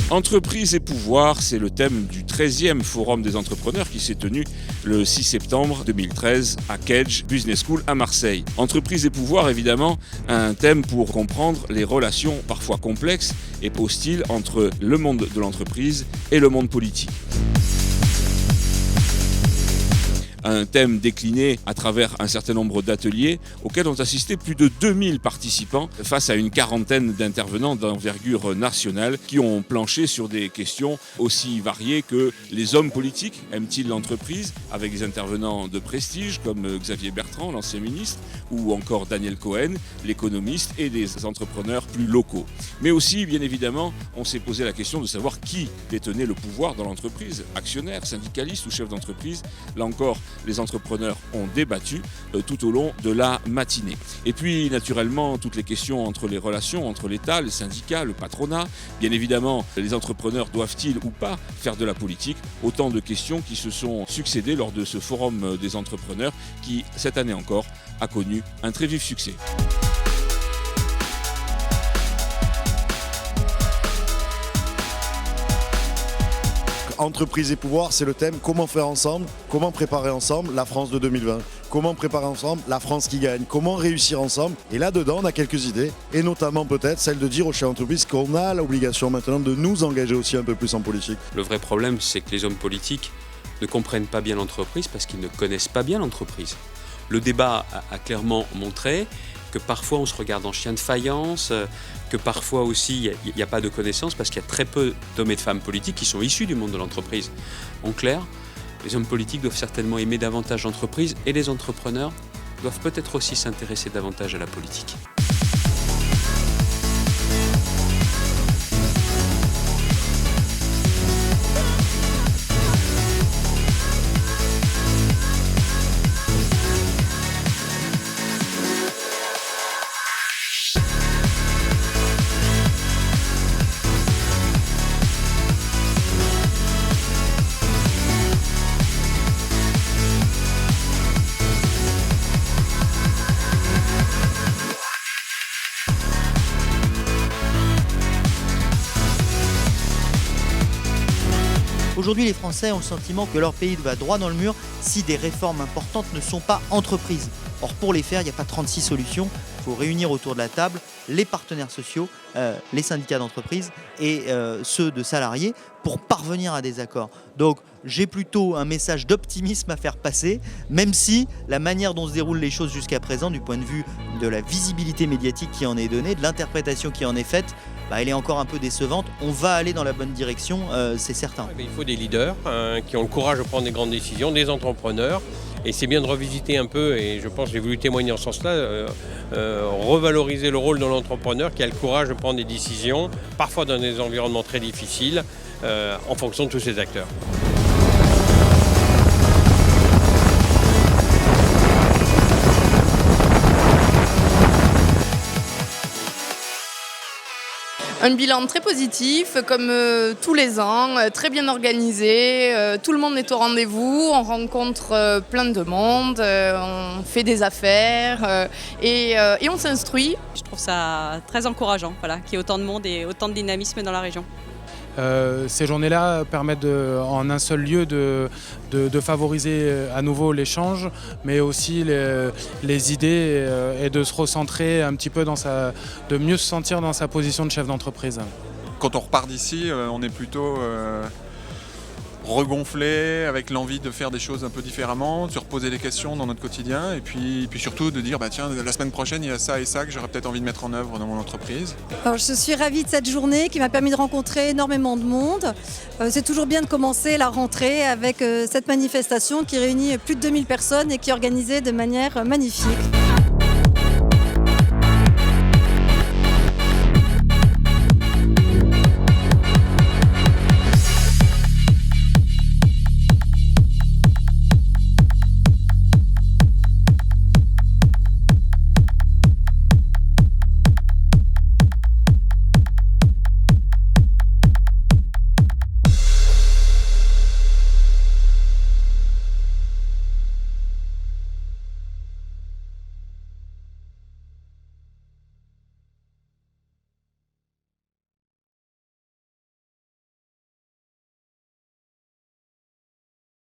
Entreprise et pouvoir, c'est le thème du 13e Forum des entrepreneurs qui s'est tenu le 6 septembre 2013 à Kedge Business School à Marseille. Entreprise et pouvoir, évidemment, un thème pour comprendre les relations parfois complexes et hostiles entre le monde de l'entreprise et le monde politique. Un thème décliné à travers un certain nombre d'ateliers auxquels ont assisté plus de 2000 participants face à une quarantaine d'intervenants d'envergure nationale qui ont planché sur des questions aussi variées que les hommes politiques aiment-ils l'entreprise, avec des intervenants de prestige comme Xavier Bertrand, l'ancien ministre, ou encore Daniel Cohen, l'économiste, et des entrepreneurs plus locaux. Mais aussi, bien évidemment, on s'est posé la question de savoir qui détenait le pouvoir dans l'entreprise, actionnaire, syndicaliste ou chef d'entreprise. Là encore, les entrepreneurs ont débattu tout au long de la matinée. Et puis, naturellement, toutes les questions entre les relations entre l'État, les syndicats, le patronat. Bien évidemment, les entrepreneurs doivent-ils ou pas faire de la politique? Autant de questions qui se sont succédées lors de ce forum des entrepreneurs qui, cette année encore, a connu un très vif succès. Entreprise et pouvoir, c'est le thème. Comment faire ensemble? Comment préparer ensemble la France de 2020? Comment préparer ensemble la France qui gagne? Comment réussir ensemble? Et là-dedans, on a quelques idées, et notamment peut-être celle de dire aux chefs d'entreprise qu'on a l'obligation maintenant de nous engager aussi un peu plus en politique. Le vrai problème, c'est que les hommes politiques ne comprennent pas bien l'entreprise parce qu'ils ne connaissent pas bien l'entreprise. Le débat a clairement montré que parfois on se regarde en chien de faïence, que parfois aussi il n'y a pas de connaissances parce qu'il y a très peu d'hommes et de femmes politiques qui sont issus du monde de l'entreprise. En clair, les hommes politiques doivent certainement aimer davantage l'entreprise et les entrepreneurs doivent peut-être aussi s'intéresser davantage à la politique. Aujourd'hui, les Français ont le sentiment que leur pays va droit dans le mur si des réformes importantes ne sont pas entreprises. Or, pour les faire, il n'y a pas 36 solutions. Il faut réunir autour de la table les partenaires sociaux, les syndicats d'entreprise et ceux de salariés pour parvenir à des accords. Donc, j'ai plutôt un message d'optimisme à faire passer, même si la manière dont se déroulent les choses jusqu'à présent, du point de vue de la visibilité médiatique qui en est donnée, de l'interprétation qui en est faite, elle est encore un peu décevante. On va aller dans la bonne direction, c'est certain. Il faut des leaders qui ont le courage de prendre des grandes décisions, des entrepreneurs. Et c'est bien de revisiter un peu, et je pense que j'ai voulu témoigner en ce sens-là, revaloriser le rôle de l'entrepreneur qui a le courage de prendre des décisions, parfois dans des environnements très difficiles, en fonction de tous ces acteurs. Un bilan très positif, comme tous les ans, très bien organisé, tout le monde est au rendez-vous, on rencontre plein de monde, on fait des affaires et on s'instruit. Je trouve ça très encourageant, qu'il y ait autant de monde et autant de dynamisme dans la région. Ces journées-là permettent en un seul lieu de favoriser à nouveau l'échange, mais aussi les idées et de se recentrer un petit peu de mieux se sentir dans sa position de chef d'entreprise. Quand on repart d'ici, on est plutôt regonflé, avec l'envie de faire des choses un peu différemment, de se reposer des questions dans notre quotidien et puis surtout de dire tiens, la semaine prochaine il y a ça et ça que j'aurais peut-être envie de mettre en œuvre dans mon entreprise. Alors, je suis ravie de cette journée qui m'a permis de rencontrer énormément de monde. C'est toujours bien de commencer la rentrée avec cette manifestation qui réunit plus de 2000 personnes et qui est organisée de manière magnifique.